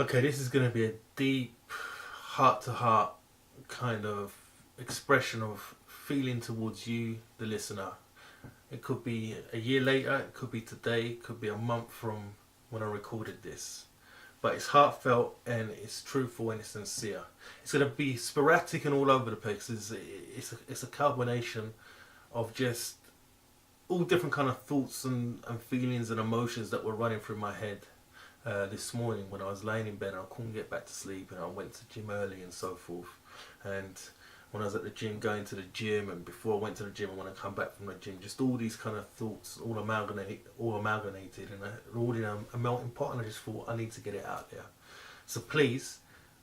Okay, this is going to be a deep, heart to heart kind of expression of feeling towards you, the listener. It could be a year later, it could be today, it could be a month from when I recorded this. But it's heartfelt and it's truthful and it's sincere. It's going to be sporadic and all over the place. It's a combination of just all different kind of thoughts and feelings and emotions that were running through my head this morning when I was laying in bed and I couldn't get back to sleep, and I went to gym early and so forth. And when I was at the gym, going to the gym, and before I went to the gym and when I come back from the gym, just all these kind of thoughts all amalgamated and all in a melting pot, and I just thought I need to get it out there. So please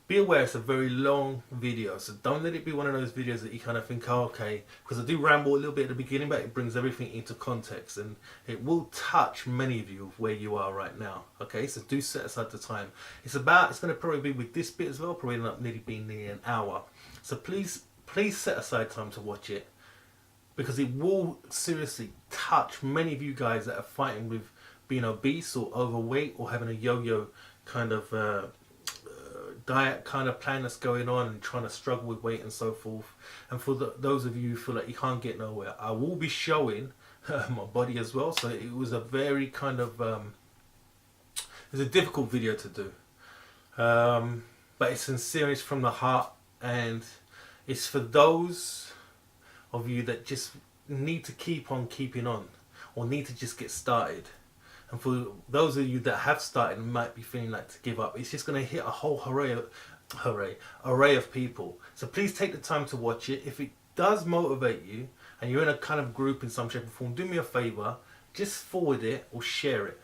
be aware it's a very long video, so don't let it be one of those videos that you kind of think, oh, okay, because I do ramble a little bit at the beginning, but it brings everything into context and it will touch many of you of where you are right now. Okay, so do set aside the time. It's going to probably be with this bit as well, probably not nearly being nearly an hour. So please set aside time to watch it, because it will seriously touch many of you guys that are fighting with being obese or overweight or having a yo-yo kind of diet kind of plan that's going on and trying to struggle with weight and so forth. And for those of you who feel like you can't get nowhere, I will be showing my body as well. So it was a very kind of it was a difficult video to do, but it's sincere, it's from the heart, and it's for those of you that just need to keep on keeping on or need to just get started. And for those of you that have started and might be feeling like to give up, it's just going to hit a whole array of people. So please take the time to watch it. If it does motivate you and you're in a kind of group in some shape or form, do me a favor, just forward it or share it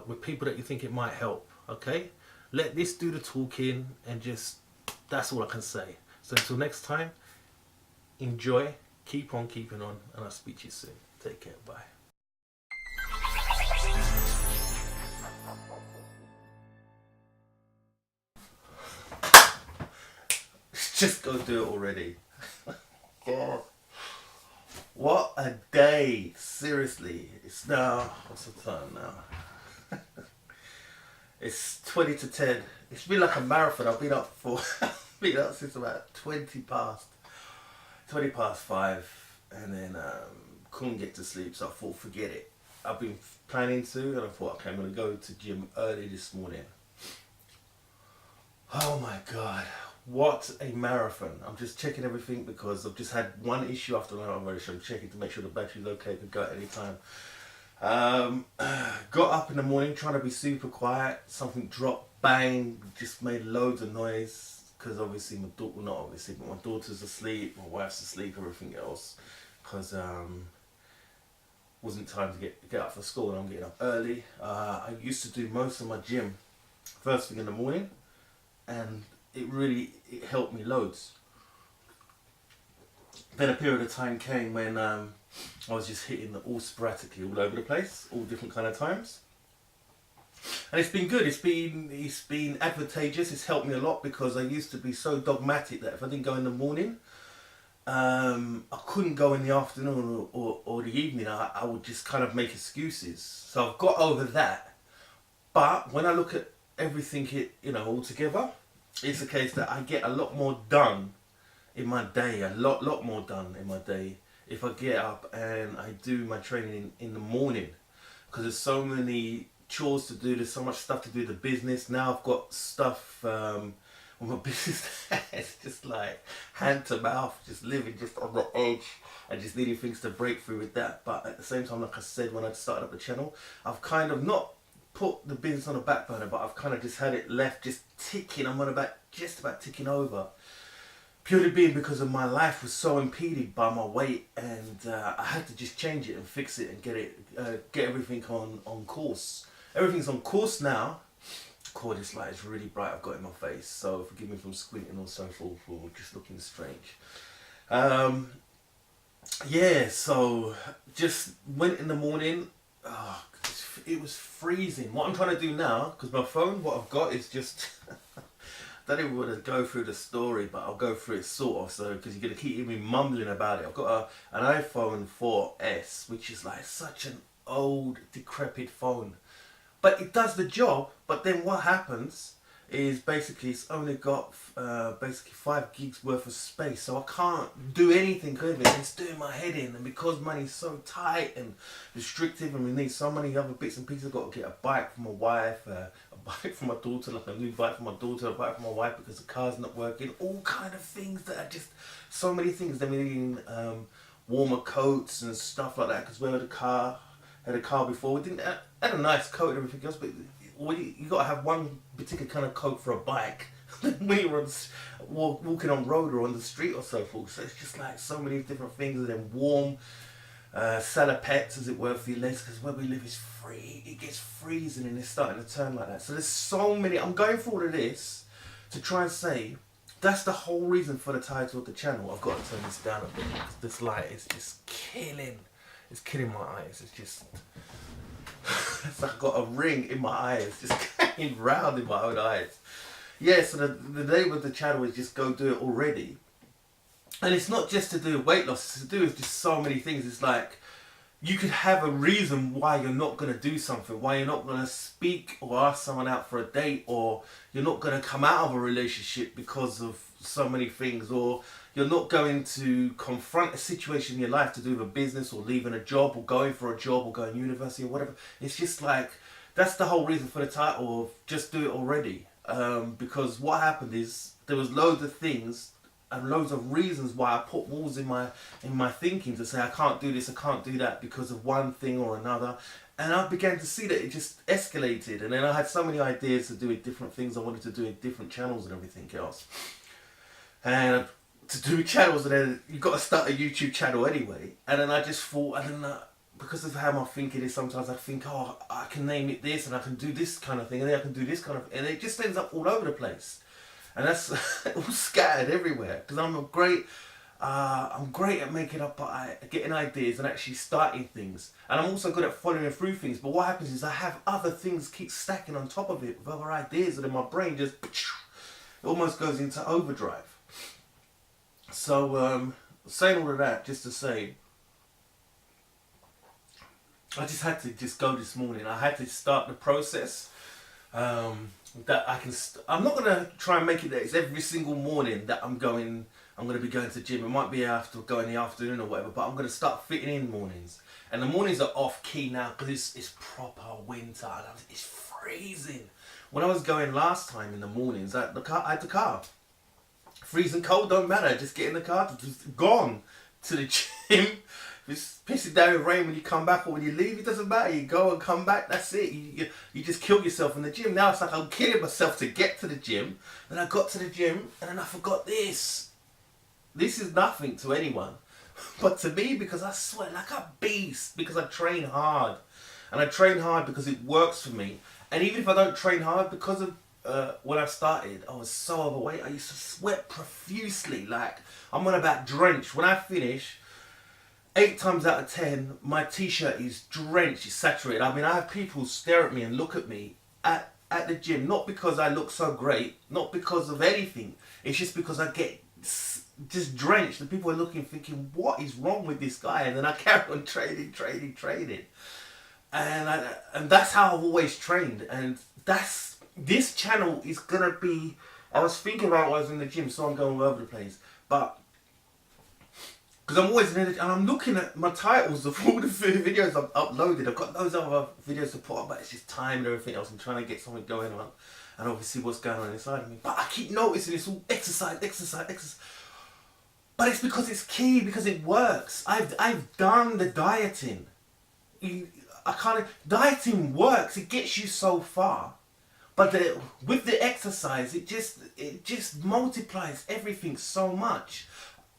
with people that you think it might help. Okay? Let this do the talking, and just, that's all I can say. So until next time, enjoy, keep on keeping on, and I'll speak to you soon. Take care, bye. Just go do it already. God. What a day. Seriously. It's now, what's the time now? It's 20 to 10. It's been like a marathon. I've been up since about 20 past 5, and then couldn't get to sleep, so I thought forget it. I've been planning to, and I thought, okay, I'm going to go to gym early this morning. Oh my God, what a marathon. I'm just checking everything because I've just had one issue after another, so I'm checking to make sure the battery's okay, could go at any time. Got up in the morning trying to be super quiet, something dropped, bang, just made loads of noise, because obviously my daughter, not obviously, but my daughter's asleep, my wife's asleep, everything else, because wasn't time to get up for school, and I'm getting up early. I used to do most of my gym first thing in the morning, and it helped me loads. Then a period of time came when I was just hitting all sporadically all over the place, all different kind of times. And it's been good, it's been advantageous, it's helped me a lot, because I used to be so dogmatic that if I didn't go in the morning, I couldn't go in the afternoon or the evening. I would just kind of make excuses. So I've got over that. But when I look at everything all together, it's a case that I get a lot more done in my day, a lot more done in my day if I get up and I do my training in the morning, because there's so many chores to do, there's so much stuff to do, the business. Now I've got stuff with my business. It's just like hand to mouth, just living just on the edge and just needing things to break through with that. But at the same time, like I said when I started up the channel, I've kind of not put the business on the back burner, but I've kind of just had it left just ticking. I'm just about ticking over, purely being because of my life was so impeded by my weight, and I had to just change it and fix it and get everything on course. Everything's on course now. God, this light is really bright I've got in my face, so forgive me from squinting or so forth, or just looking strange. Yeah, so just went in the morning. Oh, it was freezing. What I'm trying to do now, because my phone, what I've got is just I don't even want to go through the story, but I'll go through it sort of, so because you're going to keep hearing me mumbling about it. I've got an iPhone 4S, which is like such an old decrepit phone, but it does the job. But then what happens is basically it's only got basically 5 gigs worth of space, so I can't do anything with it. It's doing my head in, and because money's so tight and restrictive, and we need so many other bits and pieces. I've got to get a bike for my wife, a bike for my daughter, like a new bike for my daughter, a bike for my wife because the car's not working. All kind of things that are just so many things. Then we need warmer coats and stuff like that because we had a car before. We didn't had a nice coat and everything else, but you got to have one particular kind of coat for a bike when you're walking on road or on the street or so forth. So it's just like so many different things, and then warm salopettes, as it were, for your legs, because where we live is it gets freezing and it's starting to turn like that. So there's so many. I'm going through all of this to try and say that's the whole reason for the title of the channel. I've got to turn this down a bit because this light is just killing. It's killing my eyes. It's just. It's like I've got a ring in my eyes, just going round in my own eyes. Yeah, so the name of the channel is just Go Do It Already. And it's not just to do with weight loss, it's to do with just so many things. It's like, you could have a reason why you're not going to do something, why you're not going to speak or ask someone out for a date, or you're not going to come out of a relationship because of so many things, or you're not going to confront a situation in your life to do with a business or leaving a job or going for a job or going to university or whatever. It's just like, that's the whole reason for the title of Just Do It Already. Because what happened is there was loads of things and loads of reasons why I put walls in my thinking to say I can't do this, I can't do that because of one thing or another. And I began to see that it just escalated, and then I had so many ideas to do with different things I wanted to do in different channels and everything else. And to do channels, and then you've got to start a YouTube channel anyway. And then I just thought, and then because of how my thinking is, sometimes I think, oh, I can name it this, and I can do this kind of thing, and then I can do this kind of, and it just ends up all over the place. And that's all scattered everywhere, because I'm great at making up, getting ideas and actually starting things. And I'm also good at following through things. But what happens is I have other things keep stacking on top of it with other ideas, and then my brain just it almost goes into overdrive. So saying all of that just to say, I just had to just go this morning. I had to start the process. That I can. I'm not gonna try and make it that it's every single morning that I'm gonna be going to the gym. It might be I have to go in the afternoon or whatever, but I'm gonna start fitting in mornings. And the mornings are off key now because it's proper winter and it's freezing. When I was going last time in the mornings, I had the car. Freezing cold don't matter. Just get in the car. Just gone to the gym. It's pissing down with rain when you come back or when you leave, it doesn't matter. You go and come back, that's it. You just kill yourself in the gym. Now it's like I'm killing myself to get to the gym. Then I got to the gym and then I forgot this. This is nothing to anyone. But to me, because I sweat like a beast, because I train hard. And I train hard because it works for me. And even if I don't train hard, because of when I started, I was so overweight. I used to sweat profusely. Like, I'm on about drenched. When I finish, 8 times out of 10, my t-shirt is drenched, it's saturated. I mean, I have people stare at me and look at me at the gym, not because I look so great, not because of anything. It's just because I get just drenched. And people are looking, thinking, what is wrong with this guy? And then I carry on training. And that's how I've always trained. And this channel is going to be, I was thinking about when I was in the gym, so I'm going all over the place. But because I'm always in it, and I'm looking at my titles of all the videos I've uploaded. I've got those other videos to put up, but it's just time and everything else. I'm trying to get something going on, and obviously what's going on inside of me. But I keep noticing it's all exercise. But it's because it's key, because it works. I've done the dieting. Dieting works. It gets you so far. But with the exercise, it just multiplies everything so much.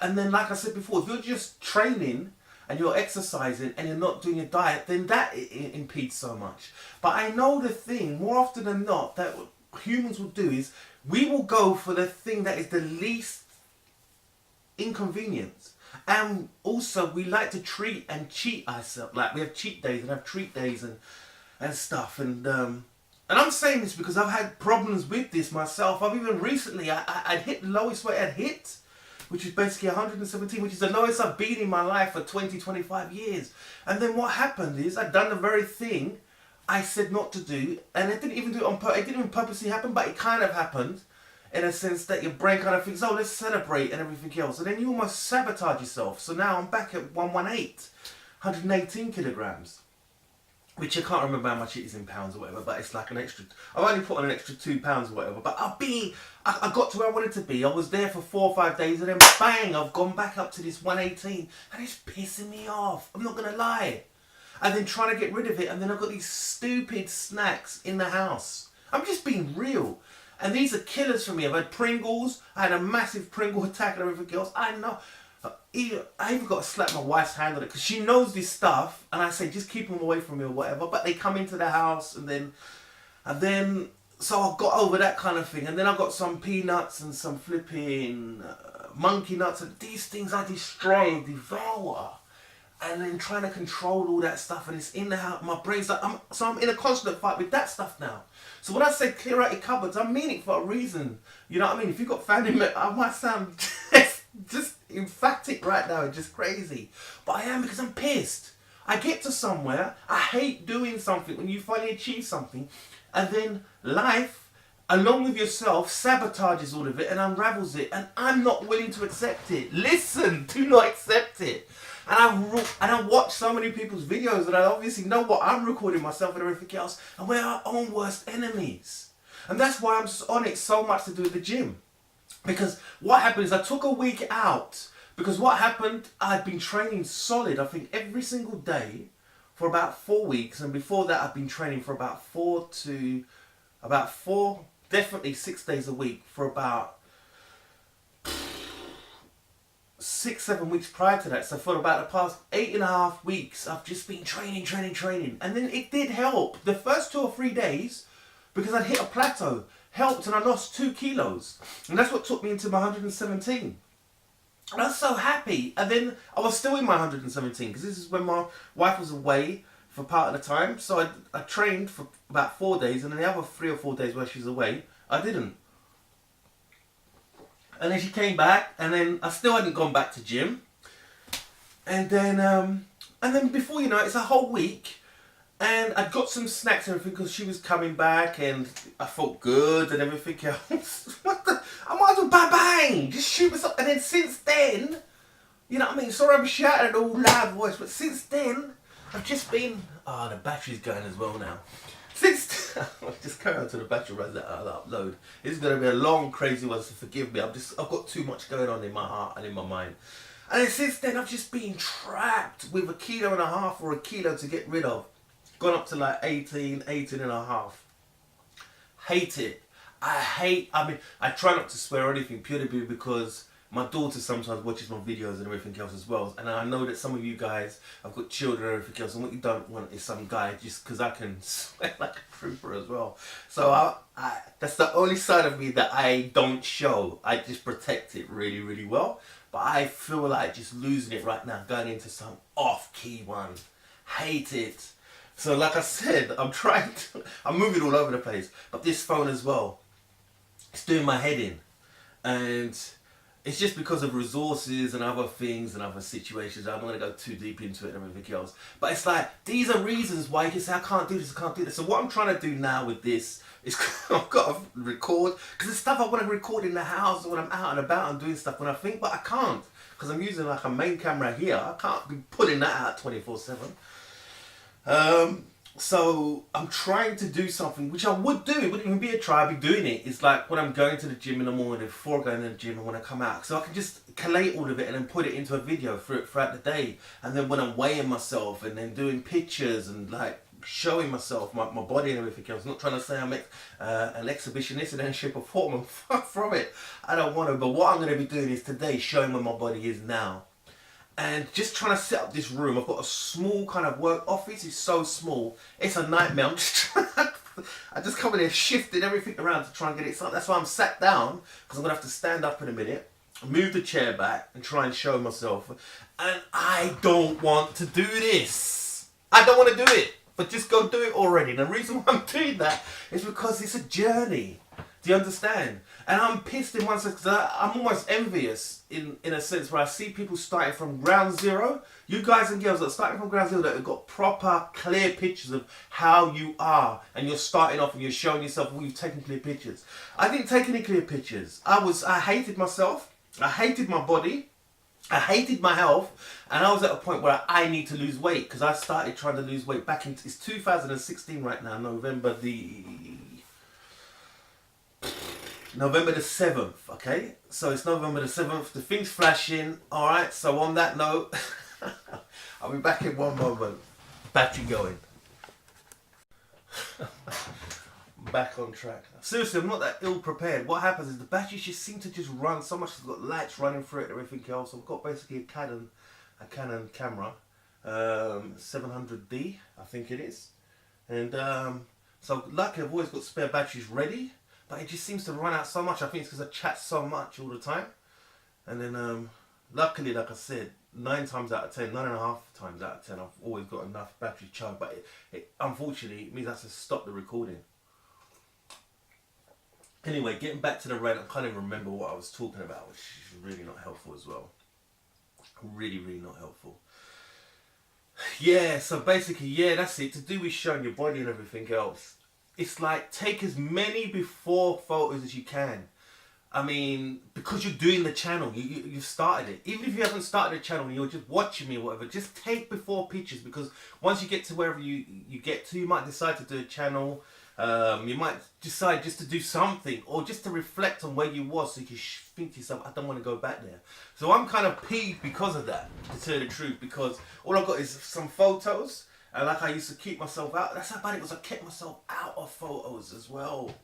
And then, like I said before, if you're just training and you're exercising and you're not doing your diet, then that impedes so much. But I know the thing, more often than not, that humans will do is we will go for the thing that is the least inconvenient. And also, we like to treat and cheat ourselves. Like, we have cheat days and have treat days and stuff. And I'm saying this because I've had problems with this myself. I've even recently, I'd hit the lowest weight I'd hit, which is basically 117, which is the lowest I've been in my life for 20, 25 years. And then what happened is I'd done the very thing I said not to do, and I didn't even do it on purpose. It didn't even purposely happen, but it kind of happened in a sense that your brain kind of thinks, oh, let's celebrate and everything else. And then you almost sabotage yourself. So now I'm back at 118, 118 kilograms, which I can't remember how much it is in pounds or whatever, but it's like an extra, I've only put on an extra 2 pounds or whatever, but I got to where I wanted to be. I was there for 4 or 5 days and then bang, I've gone back up to this 118 and it's pissing me off. I'm not going to lie. And then trying to get rid of it, and then I've got these stupid snacks in the house. I'm just being real. And these are killers for me. I've had Pringles, I had a massive Pringle attack and everything else. I know. I even got to slap my wife's hand on it because she knows this stuff, and I say just keep them away from me or whatever. But they come into the house, and then so I got over that kind of thing, and then I got some peanuts and some flipping monkey nuts, and these things I destroy, devour, and then trying to control all that stuff, and it's in the house. My brain's like, I'm in a constant fight with that stuff now. So when I say clear out your cupboards, I mean it for a reason. You know what I mean? If you've got family members, I might sound just emphatic right now, it's just crazy. But I am, because I'm pissed. I get to somewhere, I hate doing something when you finally achieve something, and then life, along with yourself, sabotages all of it and unravels it, and I'm not willing to accept it. Listen, do not accept it. And I watch so many people's videos that I obviously know what I'm recording myself and everything else, and we're our own worst enemies. And that's why I'm on it so much to do with the gym. Because what happened is I took a week out, because what happened, I'd been training solid, I think every single day for about 4 weeks, and before that I'd been training for about definitely 6 days a week for about 6-7 weeks prior to that. So for about the past 8.5 weeks, I've just been training. And then it did help. The first 2 or 3 days, because I'd hit a plateau, helped, and I lost 2 kilos. And that's what took me into my 117. And I was so happy. And then I was still in my 117, because this is when my wife was away for part of the time. So I trained for about 4 days, and then the other 3 or 4 days while she was away, I didn't. And then she came back, and then I still hadn't gone back to gym. And then before you know it, it's a whole week, and I'd got some snacks and everything because she was coming back, and I felt good and everything else. I might as well bang, just shoot myself. And then since then, you know what I mean? Sorry I'm shouting at all loud voice, but since then, I've just been, the battery's going as well now. I'll just carry on to the battery runs that I'll upload. It's going to be a long, crazy one, so forgive me. I've got too much going on in my heart and in my mind. And then since then, I've just been trapped with 1.5 kilos or 1 kilo to get rid of. Gone up to like 18.5. Hate it. I try not to swear or anything, purely because my daughter sometimes watches my videos and everything else as well, and I know that some of you guys have got children and everything else, and what you don't want is some guy just because I can swear like a trooper as well. So I that's the only side of me that I don't show. I just protect it really, really well. But I feel like just losing it right now, going into some off-key one. Hate it. So like I said, I'm moving all over the place. But this phone as well, it's doing my head in. And it's just because of resources and other things and other situations. I don't want to go too deep into it and everything else. But it's like, these are reasons why you can say, I can't do this, I can't do this. So what I'm trying to do now with this is I've got to record. Because the stuff I want to record in the house when I'm out and about and doing stuff when I think, but I can't. Because I'm using like a main camera here. I can't be putting that out 24/7. So I'm trying to do something which I would do. It wouldn't even be a try. I'd be doing it. It's like when I'm going to the gym in the morning, before going to the gym, and when I come out. So I can just collate all of it and then put it into a video throughout the day. And then when I'm weighing myself and then doing pictures and like showing myself my body and everything else. I'm not trying to say I'm an exhibitionist in any shape or form. I'm far from it. I don't want to. But what I'm going to be doing is today showing where my body is now. And just trying to set up this room. I've got a small kind of work office. It's so small. It's a nightmare. I just come in here shifting everything around to try and get it set up. That's why I'm sat down, because I'm going to have to stand up in a minute, move the chair back and try and show myself. And I don't want to do this. I don't want to do it. But just go do it already. And the reason why I'm doing that is because it's a journey. Do you understand? And I'm pissed in one sense because I'm almost envious in a sense where I see people starting from ground zero. You guys and girls that are starting from ground zero that have got proper clear pictures of how you are, and you're starting off and you're showing yourself, well, you've taken clear pictures. I didn't take any clear pictures. I hated myself. I hated my body. I hated my health, and I was at a point where I need to lose weight because I started trying to lose weight back in, it's 2016 right now, November the 7th, okay? So it's November the 7th, the thing's flashing, alright? So on that note, I'll be back in one moment. Battery going. Back on track. Seriously, I'm not that ill prepared. What happens is the batteries just seem to just run so much. It's got lights running through it and everything else. I've got basically a Canon camera, 700D, I think it is. And so luckily I've always got spare batteries ready, but it just seems to run out so much. I think it's because I chat so much all the time. And then luckily, like I said, 9 times out of 10, 9.5 times out of 10, I've always got enough battery charge. But unfortunately, it means I have to stop the recording. Anyway, getting back to the rant, I can't even remember what I was talking about, which is really not helpful as well. Really, really not helpful. Yeah, so basically, yeah, that's it. To do with showing your body and everything else, it's like take as many before photos as you can. I mean, because you're doing the channel, you've started it. Even if you haven't started a channel and you're just watching me or whatever, just take before pictures, because once you get to wherever you get to, you might decide to do a channel. You might decide just to do something or just to reflect on where you was, so you can think to yourself, I don't want to go back there. So I'm kind of peeved because of that, to tell you the truth, because all I've got is some photos, and like I used to keep myself out. That's how bad it was. I kept myself out of photos as well.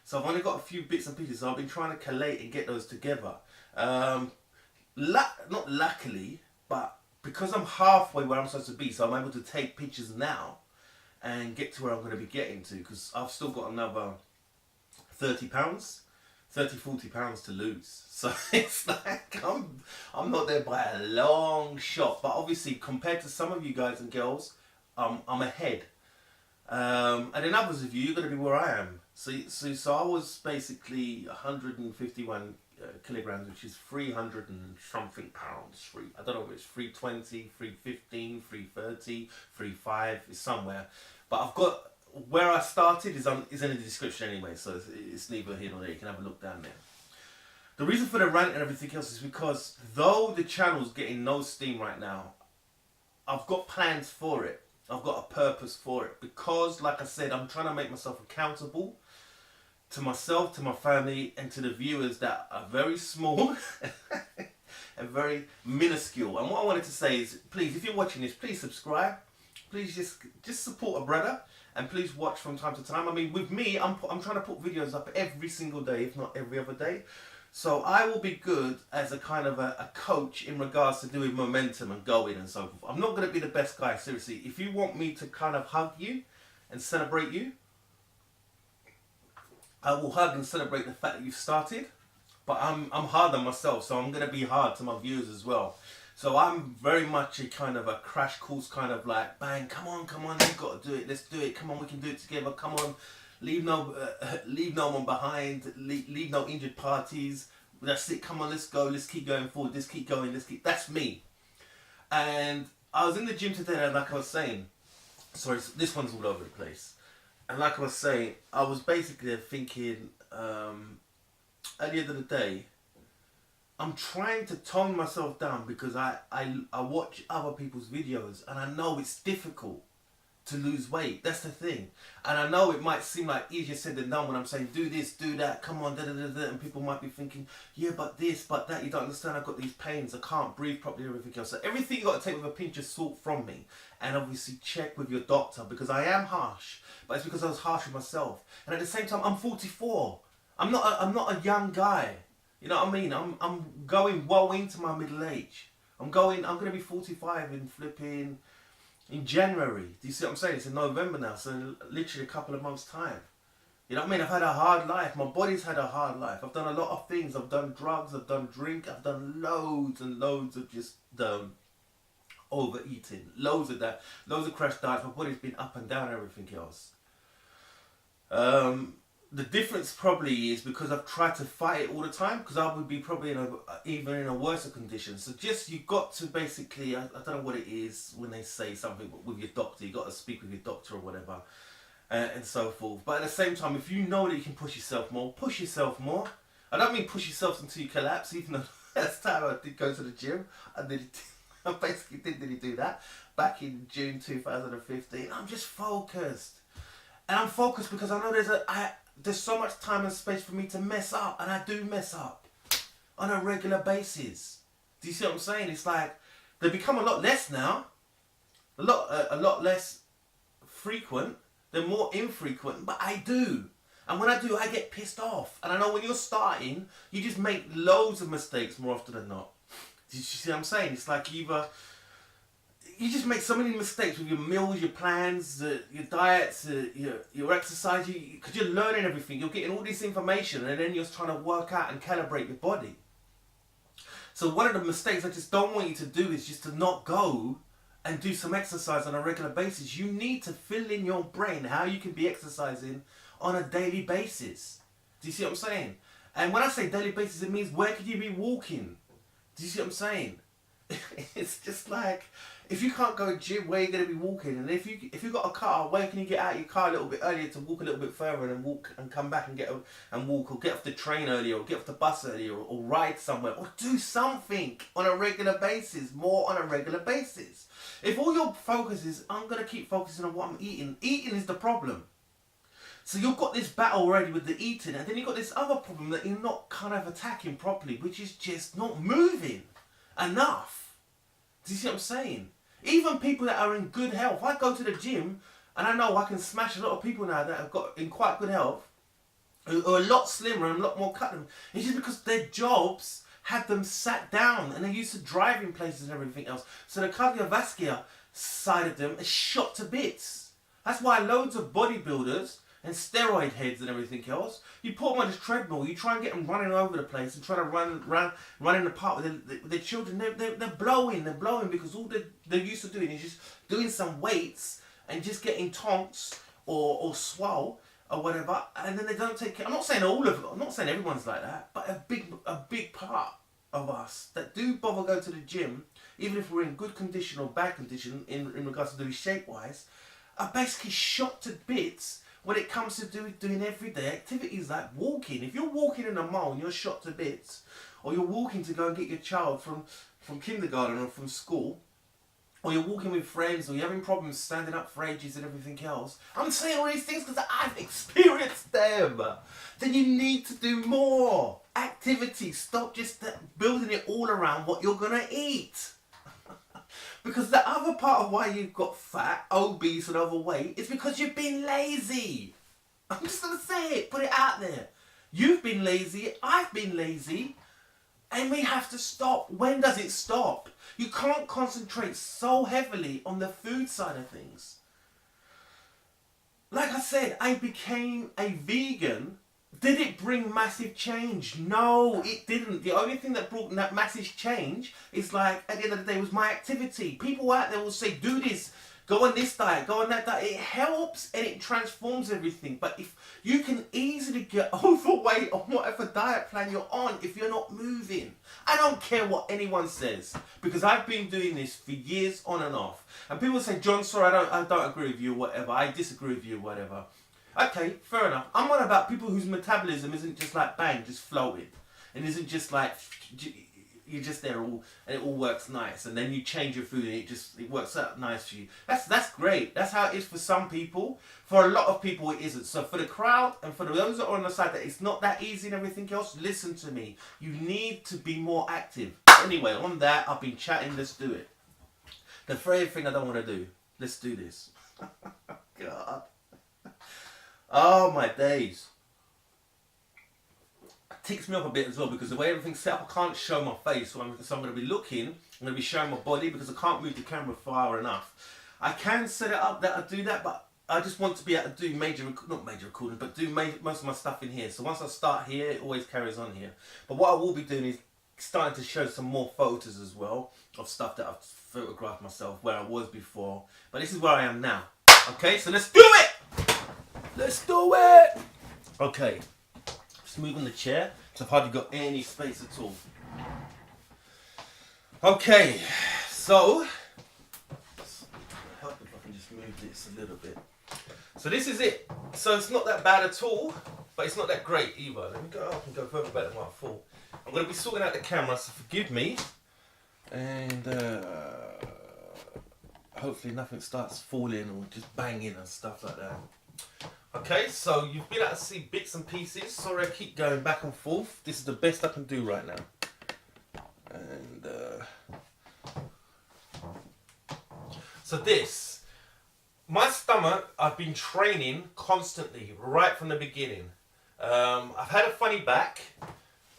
So I've only got a few bits and pieces, so I've been trying to collate and get those together. Not luckily, but because I'm halfway where I'm supposed to be, so I'm able to take pictures now and get to where I'm going to be getting to, because I've still got another 40 pounds to lose. So it's like I'm not there by a long shot, but obviously compared to some of you guys and girls, I'm ahead. And then others of you, you're going to be where I am. So I was basically 151 kilograms, which is 300 and something pounds. I don't know if it's 320, 315, 330, 35, it's somewhere. But I've got, where I started is in the description anyway, so it's neither here nor there. You can have a look down there. The reason for the rant and everything else is because though the channel's getting no steam right now, I've got plans for it. I've got a purpose for it, because like I said, I'm trying to make myself accountable to myself, to my family, and to the viewers that are very small and very minuscule. And what I wanted to say is, please, if you're watching this, please subscribe. Please just support a brother, and please watch from time to time. I mean, with me, I'm trying to put videos up every single day, if not every other day. So I will be good as a kind of a coach in regards to doing momentum and going and so forth. I'm not going to be the best guy, seriously. If you want me to kind of hug you and celebrate you, I will hug and celebrate the fact that you've started. But I'm hard on myself, so I'm going to be hard to my viewers as well. So I'm very much a kind of a crash course, kind of like, bang, come on, you've got to do it, let's do it, come on, we can do it together, come on. Leave no one behind. Leave no injured parties. That's it. Come on, let's go. Let's keep going forward. Let's keep going. That's me. And I was in the gym today, and like I was saying, sorry, this one's all over the place. And like I was saying, I was basically thinking earlier the day, I'm trying to tone myself down because I watch other people's videos, and I know it's difficult to lose weight. That's the thing. And I know it might seem like easier said than done when I'm saying do this, do that, come on, and people might be thinking, yeah, but this, but that, you don't understand, I've got these pains, I can't breathe properly, everything else. So everything you got to take with a pinch of salt from me, and obviously check with your doctor, because I am harsh, but it's because I was harsh with myself. And at the same time, I'm 44. I'm not a young guy. You know what I mean? I'm going well into my middle age. I'm going to be 45 in January. Do you see what I'm saying? It's in November now, so literally a couple of months' time. You know what I mean? I've had a hard life. My body's had a hard life. I've done a lot of things. I've done drugs. I've done drink. I've done loads and loads of just overeating. Loads of that. Loads of crash diets. My body's been up and down and everything else. the difference probably is because I've tried to fight it all the time, because I would be probably even in a worse condition. So just, you've got to basically, I don't know what it is when they say something with your doctor, you got to speak with your doctor or whatever, and so forth. But at the same time, if you know that you can push yourself more, push yourself more. I don't mean push yourself until you collapse, even though last time I did go to the gym, I basically did really do that back in June 2015. I'm just focused. And I'm focused because I know there's so much time and space for me to mess up, and I do mess up on a regular basis. Do you see what I'm saying? It's like they become a lot less now, a lot less frequent. They're more infrequent, but I do. And when I do, I get pissed off. And I know when you're starting, you just make loads of mistakes more often than not. Do you see what I'm saying? It's like you just make so many mistakes with your meals, your plans, your diets, your exercise, because you're learning everything. You're getting all this information, and then you're trying to work out and calibrate your body. So one of the mistakes I just don't want you to do is just to not go and do some exercise on a regular basis. You need to fill in your brain how you can be exercising on a daily basis. Do you see what I'm saying? And when I say daily basis, it means where could you be walking? Do you see what I'm saying? It's just like, if you can't go to gym, where are you going to be walking? And if you got a car, where can you get out of your car a little bit earlier to walk a little bit further and walk and come back and walk, or get off the train earlier, or get off the bus earlier, or ride somewhere, or do something on a regular basis, more on a regular basis. If all your focus is, I'm going to keep focusing on what I'm eating is the problem. So you've got this battle already with the eating, and then you've got this other problem that you're not kind of attacking properly, which is just not moving enough. Do you see what I'm saying? Even people that are in good health, I go to the gym and I know I can smash a lot of people now that have got in quite good health, who are a lot slimmer and a lot more cut. It's just because their jobs had them sat down and they're used to driving places and everything else. So the cardiovascular side of them is shot to bits. That's why loads of bodybuilders and steroid heads and everything else, you put them on this treadmill, you try and get them running all over the place and try to run in the park with their children. They're blowing because all they're used to doing is just doing some weights and just getting tonks or swole or whatever, and then they don't take care. I'm not saying all of them, I'm not saying everyone's like that, but a big part of us that do bother go to the gym, even if we're in good condition or bad condition in regards to doing shape wise, are basically shot to bits when it comes to doing everyday activities like walking. If you're walking in a mall and you're shot to bits, or you're walking to go and get your child from kindergarten or from school, or you're walking with friends, or you're having problems standing up for ages and everything else, I'm saying all these things because I've experienced them. Then you need to do more activity. Stop just building it all around what you're going to eat. Because the other part of why you've got fat, obese and overweight is because you've been lazy. I'm just going to say it, put it out there. You've been lazy, I've been lazy, and we have to stop. When does it stop? You can't concentrate so heavily on the food side of things. Like I said, I became a vegan. Did it bring massive change? No, it didn't. The only thing that brought that massive change is, like, at the end of the day, was my activity. People out there will say, do this, go on this diet, go on that diet. It helps and it transforms everything. But if you can easily get overweight on whatever diet plan you're on if you're not moving. I don't care what anyone says, because I've been doing this for years on and off. And people say, John, sorry, I don't agree with you or whatever. I disagree with you or whatever. Okay, fair enough. I'm on about people whose metabolism isn't just like bang, just floating, and isn't just like you're just there all and it all works nice, and then you change your food and it works out nice for you. That's great. That's how it is for some people. For a lot of people, it isn't. So for the crowd and for those that are on the side that it's not that easy and everything else, listen to me. You need to be more active. Anyway, on that, I've been chatting. Let's do it. The third thing I don't want to do. Let's do this. God. Oh my days. It ticks me up a bit as well, because the way everything's set up, I can't show my face. So I'm going to be looking, I'm going to be showing my body because I can't move the camera far enough. I can set it up that I do that, but I just want to be able to do not major recording, but do most of my stuff in here. So once I start here, it always carries on here. But what I will be doing is starting to show some more photos as well of stuff that I've photographed myself where I was before. But this is where I am now. Okay, so let's do it! Let's do it! Okay, just moving the chair, so I've hardly got any space at all. Okay, so help if I can just move this a little bit. So this is it. So it's not that bad at all, but it's not that great either. Let me go up and go further back than what I thought. I'm going to be sorting out the camera, so forgive me. And hopefully nothing starts falling or just banging and stuff like that. Okay, so you've been able to see bits and pieces. Sorry I keep going back and forth. This is the best I can do right now. And so this, my stomach, I've been training constantly right from the beginning. I've had a funny back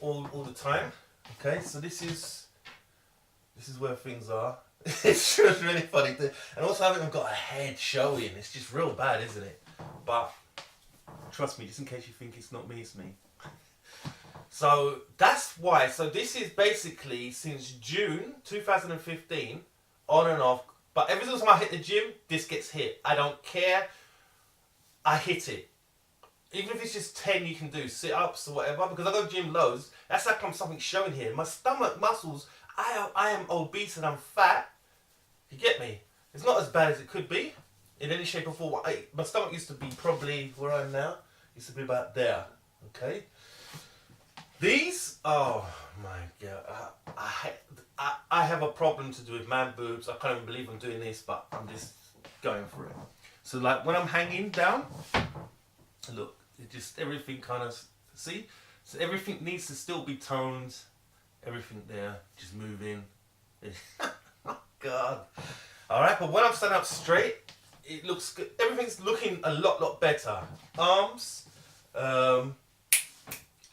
all the time. Okay, so this is where things are. It's just really funny. And also I haven't even got a head showing. It's just real bad, isn't it? But trust me, just in case you think it's not me, it's me. So that's why. So this is basically since June 2015, on and off. But every single time I hit the gym, this gets hit. I don't care. I hit it. Even if it's just 10 you can do, sit-ups or whatever, because I go gym loads. That's like something showing here. My stomach muscles, I am obese and I'm fat. You get me? It's not as bad as it could be in any shape or form. My stomach used to be probably where I am now. Used to be about there. Okay. These, oh my god, I have a problem to do with man boobs. I can't even believe I'm doing this, but I'm just going for it. So like when I'm hanging down, look, it just everything kind of see. So everything needs to still be toned. Everything there, just moving. Oh God. All right, but when I'm standing up straight, it looks good. Everything's looking a lot better. Arms,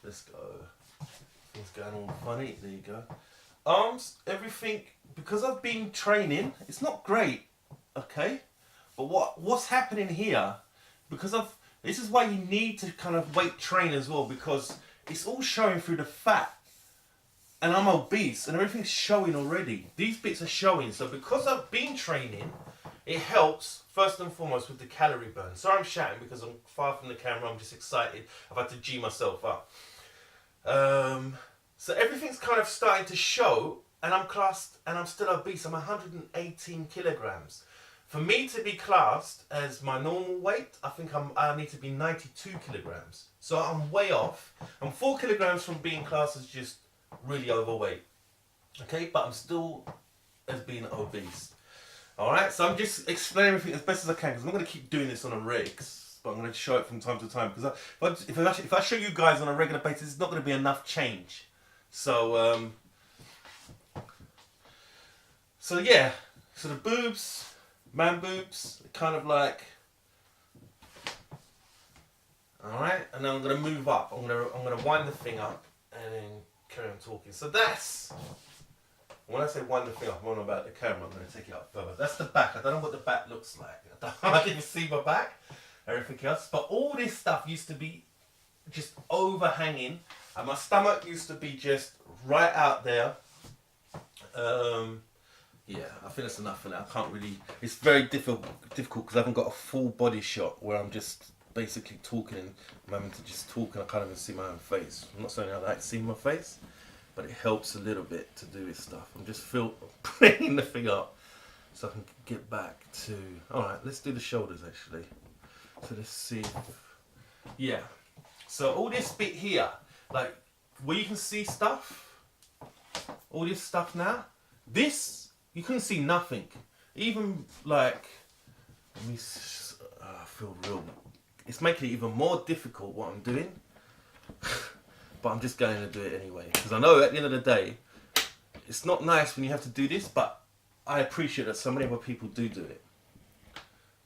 let's go. Things going all funny. There you go. Arms, everything. Because I've been training, it's not great, okay. But what's happening here? Because this is why you need to kind of weight train as well, because it's all showing through the fat. And I'm obese and everything's showing already. These bits are showing. So because I've been training, it helps first and foremost with the calorie burn. Sorry I'm shouting because I'm far from the camera. I'm just excited. I've had to G myself up. So everything's kind of starting to show, and I'm classed, and I'm still obese. I'm 118 kilograms. For me to be classed as my normal weight, I think I need to be 92 kilograms. So I'm way off. I'm 4 kilograms from being classed as just really overweight. Okay, but I'm still as being obese. Alright, so I'm just explaining everything as best as I can, because I'm not going to keep doing this on a regs, but I'm going to show it from time to time, because if I show you guys on a regular basis, it's not going to be enough change. So yeah, so the boobs, man boobs, kind of like, alright, and then I'm going to move up. I'm going to wind the thing up and then carry on talking. So that's, when I say wind the thing up, I'm on about the camera. I'm going to take it up further. That's the back. I don't know what the back looks like. I can't even see my back, everything else. But all this stuff used to be just overhanging, and my stomach used to be just right out there. Yeah, I think that's enough for now. I can't really, it's very difficult because I haven't got a full body shot where I'm just basically talking and I'm having to just talk and I can't even see my own face. I'm not saying I like seeing my face, but it helps a little bit to do this stuff. I'm just bringing the thing up so I can get back to, alright, let's do the shoulders actually. So let's see, yeah. So all this bit here, like where you can see stuff, all this stuff now, this, you couldn't see nothing. Even like, let me, I feel real, it's making it even more difficult what I'm doing. But I'm just going to do it anyway. Because I know at the end of the day, it's not nice when you have to do this, but I appreciate that so many other people do it.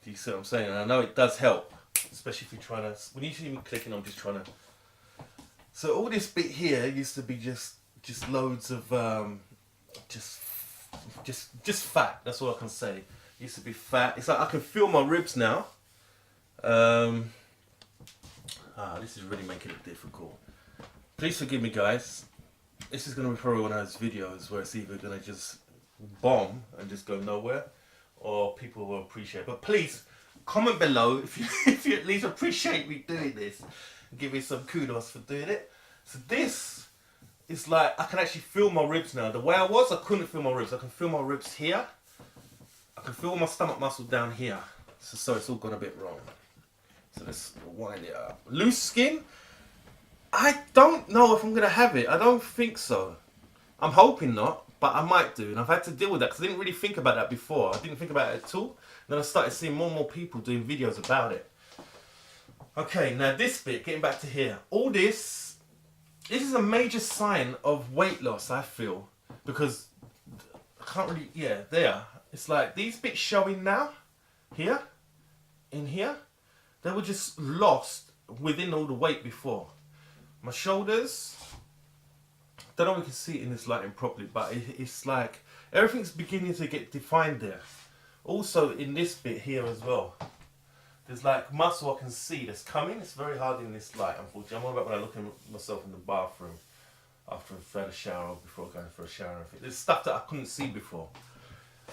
Do you see what I'm saying? And I know it does help. Especially if you're trying to, when you see me clicking, I'm just trying to. So all this bit here used to be just loads of, just fat. That's all I can say. It used to be fat. It's like I can feel my ribs now. This is really making it difficult. Please forgive me, guys. This is going to be probably one of those videos where it's either going to just bomb and just go nowhere, or people will appreciate it. But please, comment below if you at least appreciate me doing this. Give you some kudos for doing it. So this is like, I can actually feel my ribs now. The way I was, I couldn't feel my ribs. I can feel my ribs here. I can feel my stomach muscle down here. So it's all gone a bit wrong. So let's wind it up. Loose skin. I don't know if I'm going to have it. I don't think so. I'm hoping not, but I might do. And I've had to deal with that because I didn't really think about that before. I didn't think about it at all. Then I started seeing more and more people doing videos about it. Okay, now this bit, getting back to here. All this is a major sign of weight loss, I feel. Because I can't really, yeah, there. It's like these bits showing now, here, in here, they were just lost within all the weight before. My shoulders, don't know if you can see it in this lighting properly, but it's like everything's beginning to get defined there. Also in this bit here as well, there's like muscle I can see that's coming. It's very hard in this light, unfortunately. I'm all about when I look at myself in the bathroom after I've had a shower or before going for a shower. There's stuff that I couldn't see before.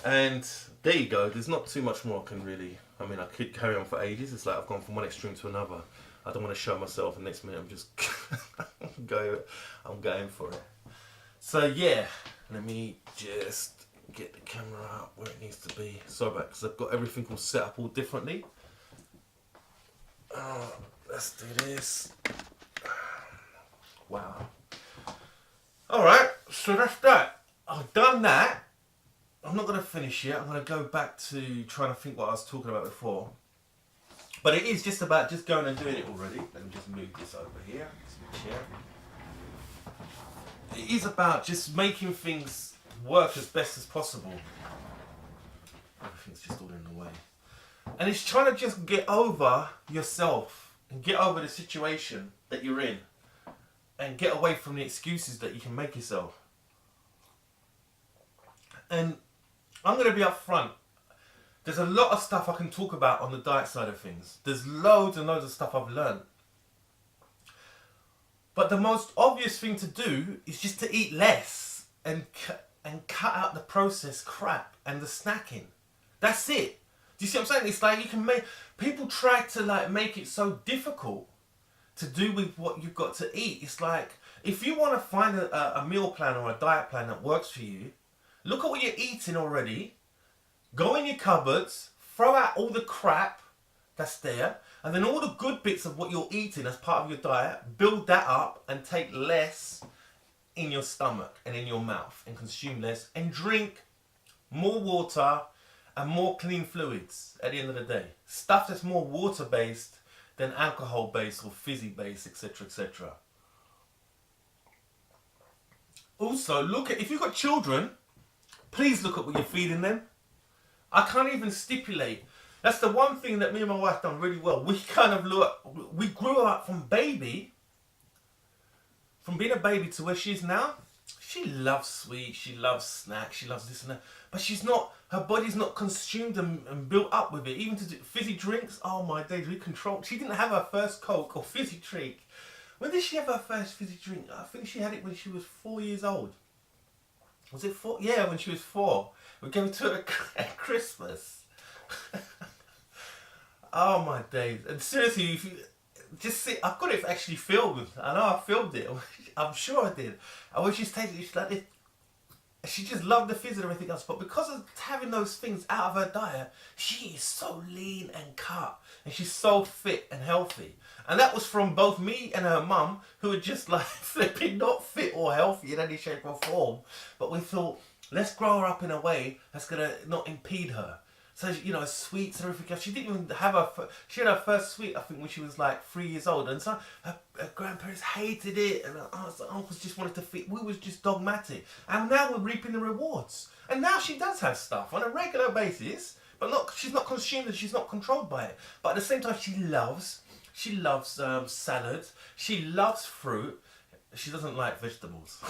And there you go, there's not too much more I can really, I mean I could carry on for ages. It's like I've gone from one extreme to another. I don't want to show myself and next minute I'm just I'm going for it. So yeah, let me just get the camera up where it needs to be. Sorry about it, because I've got everything all set up all differently. Let's do this. Wow. Alright, so that's that. I've done that. I'm not going to finish yet. I'm going to go back to trying to think what I was talking about before. But it is just about just going and doing it already. Let me just move this over here. This chair. It is about just making things work as best as possible. Everything's just all in the way. And it's trying to just get over yourself and get over the situation that you're in and get away from the excuses that you can make yourself. And I'm going to be upfront. There's a lot of stuff I can talk about on the diet side of things. There's loads and loads of stuff I've learned. But the most obvious thing to do is just to eat less and cut out the processed crap and the snacking. That's it. Do you see what I'm saying? It's like you can make, people try to like make it so difficult to do with what you've got to eat. It's like, if you want to find a meal plan or a diet plan that works for you, look at what you're eating already, go in your cupboards, throw out all the crap that's there, and then all the good bits of what you're eating as part of your diet, build that up and take less in your stomach and in your mouth and consume less and drink more water and more clean fluids at the end of the day. Stuff that's more water based than alcohol based or fizzy based, etc, etc. Also, look at, if you've got children, please look at what you're feeding them. I can't even stipulate. That's the one thing that me and my wife done really well. We kind of we grew up from baby, from being a baby to where she is now. She loves sweets, she loves snacks, she loves this and that. But she's not, her body's not consumed and built up with it. Even to do fizzy drinks, oh my days, we controlled. She didn't have her first Coke or fizzy drink. When did she have her first fizzy drink? I think she had it when she was 4 years old. Was it 4? Yeah, when she was 4. We gave it to her at Christmas. Oh my days. And seriously, if you just see, I've got it actually filmed. I know I filmed it. I'm sure I did. And when she's tasting it, she's like this. She just loved the fizz and everything else. But because of having those things out of her diet, she is so lean and cut. And she's so fit and healthy. And that was from both me and her mum, who were just like flipping not fit or healthy in any shape or form. But we thought, let's grow her up in a way that's going to not impede her. So, you know, sweets and everything else. She didn't even have she had her first sweet, I think, when she was like 3 years old. And so her grandparents hated it. And her aunts and uncles just wanted to feed. We was just dogmatic. And now we're reaping the rewards. And now she does have stuff on a regular basis. But she's not consumed and she's not controlled by it. But at the same time, she loves salads. She loves fruit. She doesn't like vegetables,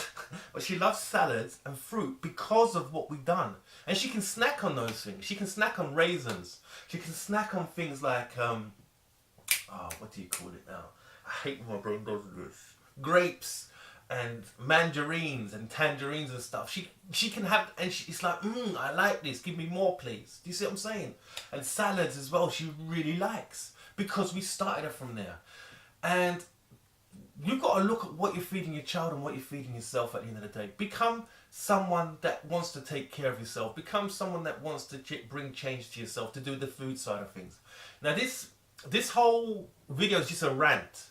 but she loves salads and fruit because of what we've done. And she can snack on those things. She can snack on raisins. She can snack on things like, what do you call it now? I hate when my brain does this. Grapes and mandarins and tangerines and stuff. She can have, and it's like, I like this. Give me more, please. Do you see what I'm saying? And salads as well, she really likes because we started her from there. And to look at what you're feeding your child and what you're feeding yourself at the end of the day. Become someone that wants to take care of yourself. Become someone that wants to bring change to yourself, to do the food side of things. Now this whole video is just a rant.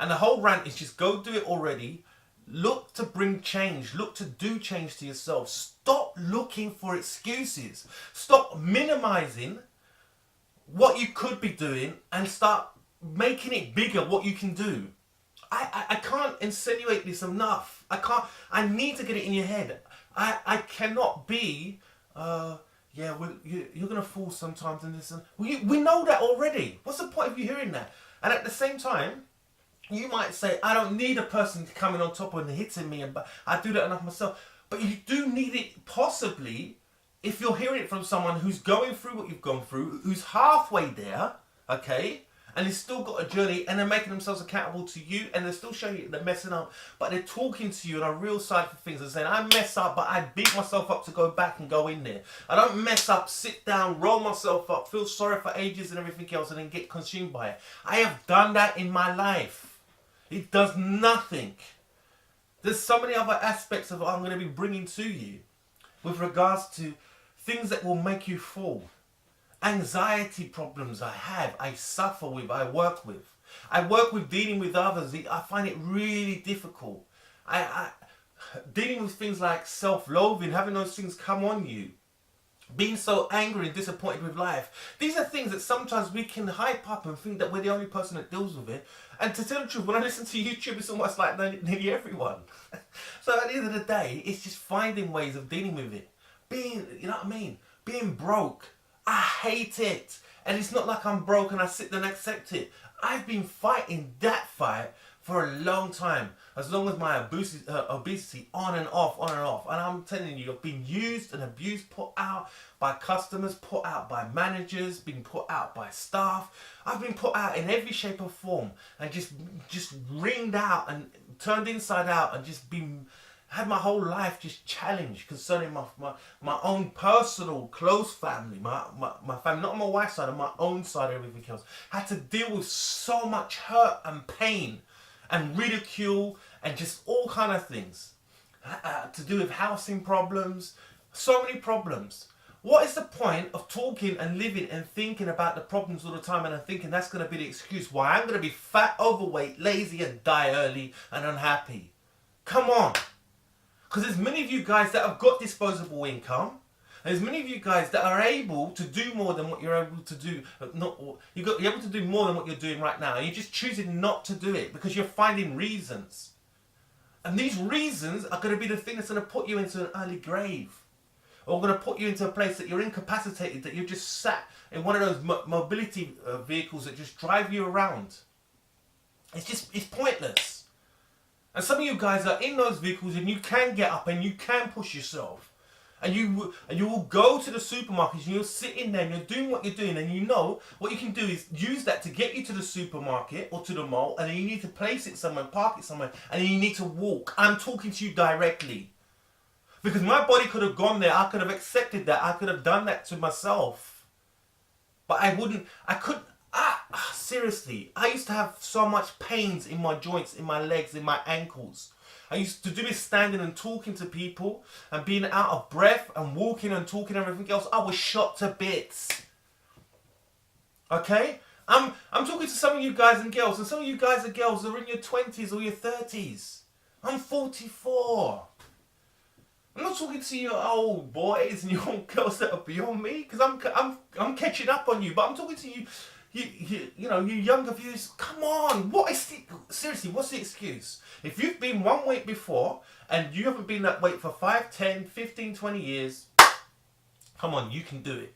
And the whole rant is just go do it already. Look to bring change. Look to do change to yourself. Stop looking for excuses. Stop minimizing what you could be doing and start making it bigger what you can do. I can't insinuate this enough. I need to get it in your head. I cannot be, yeah, you're going to fall sometimes in this. And we know that already. What's the point of you hearing that? And at the same time, you might say, I don't need a person coming on top and hitting me, but I do that enough myself. But you do need it possibly if you're hearing it from someone who's going through what you've gone through, who's halfway there, okay? And they've still got a journey, and they're making themselves accountable to you, and they're still showing you they're messing up, but they're talking to you on a real side for things and saying, I mess up, but I beat myself up to go back and go in there. I don't mess up, sit down, roll myself up, feel sorry for ages and everything else, and then get consumed by it. I have done that in my life. It does nothing. There's so many other aspects of what I'm going to be bringing to you with regards to things that will make you fall. Anxiety problems I suffer with, I work with. I work with dealing with others. I find it really difficult. Dealing with things like self-loathing, having those things come on you. Being so angry and disappointed with life. These are things that sometimes we can hype up and think that we're the only person that deals with it. And to tell the truth, when I listen to YouTube, it's almost like nearly everyone. So at the end of the day, it's just finding ways of dealing with it. Being, you know what I mean? Being broke. I hate it. And it's not like I'm broke and I sit there and accept it. I've been fighting that fight for a long time. As long as my obesity on and off. And I'm telling you, I've been used and abused, put out by customers, put out by managers, been put out by staff. I've been put out in every shape or form. And just ringed out and turned inside out and just been... had my whole life just challenged concerning my own personal close family, my family, not on my wife's side, on my own side, everything else. Had to deal with so much hurt and pain and ridicule and just all kind of things. To do with housing problems, so many problems. What is the point of talking and living and thinking about the problems all the time and I'm thinking that's going to be the excuse why I'm going to be fat, overweight, lazy and die early and unhappy? Come on. Because there's many of you guys that have got disposable income. There's many of you guys that are able to do more than what you're able to do. You're able to do more than what you're doing right now. And you're just choosing not to do it because you're finding reasons. And these reasons are going to be the thing that's going to put you into an early grave. Or going to put you into a place that you're incapacitated, that you're just sat in one of those mobility vehicles that just drive you around. It's pointless. And some of you guys are in those vehicles and you can get up and you can push yourself. And you will go to the supermarkets and you'll sit in there and you're doing what you're doing and you know what you can do is use that to get you to the supermarket or to the mall and then you need to place it somewhere, park it somewhere and then you need to walk. I'm talking to you directly. Because my body could have gone there, I could have accepted that, I could have done that to myself. But seriously, I used to have so much pains in my joints, in my legs, in my ankles. I used to do it standing and talking to people and being out of breath and walking and talking and everything else. I was shot to bits. Okay? I'm talking to some of you guys and girls, and some of you guys and girls are in your 20s or your 30s. I'm 44. I'm not talking to you old boys and you old girls that are beyond me, because I'm catching up on you. But I'm talking to you, you know, you younger viewers. Come on, seriously, what's the excuse? If you've been one weight before and you haven't been that weight for 5, 10, 15, 20 years, come on, you can do it.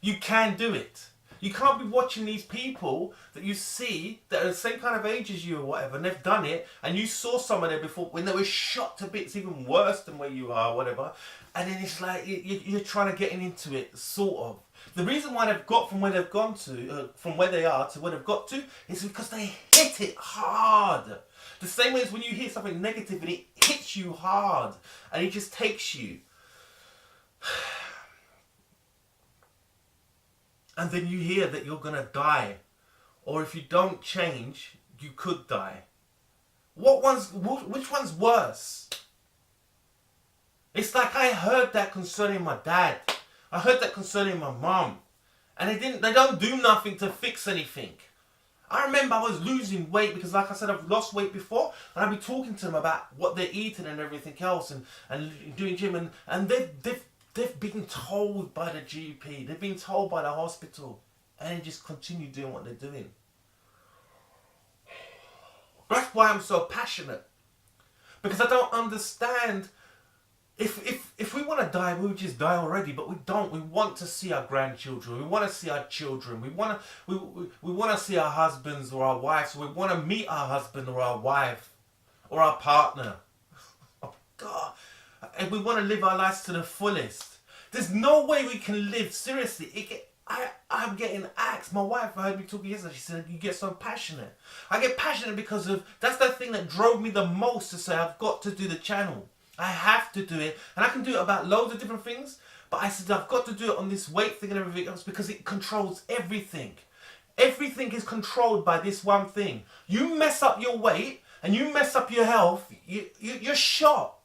You can do it. You can't be watching these people that you see that are the same kind of age as you or whatever, and they've done it, and you saw some of them before when they were shot to bits even worse than where you are or whatever, and then it's like you're trying to get into it, sort of. The reason why they've got from where they've gone to, from where they are to where they've got to, is because they hit it hard. The same way as when you hear something negative and it hits you hard, and it just takes you. And then you hear that you're going to die. Or if you don't change, you could die. which one's worse? It's like I heard that concerning my dad. I heard that concerning my mum. And they don't do nothing to fix anything. I remember I was losing weight because, like I said, I've lost weight before, and I'd be talking to them about what they're eating and everything else, and doing gym, and they've been told by the GP, they've been told by the hospital, and they just continue doing what they're doing. That's why I'm so passionate, because I don't understand. If we want to die, we would just die already. But we don't. We want to see our grandchildren. We want to see our children. We want to see our husbands or our wives. We want to meet our husband or our wife or our partner. Oh God! And we want to live our lives to the fullest. There's no way we can live. Seriously, I'm getting asked. My wife heard me talking yesterday. She said, "You get so passionate." I get passionate because that's the thing that drove me the most to say I've got to do the channel. I have to do it, and I can do it about loads of different things, but I said I've got to do it on this weight thing and everything else because it controls everything. Everything is controlled by this one thing. You mess up your weight and you mess up your health, you're shot.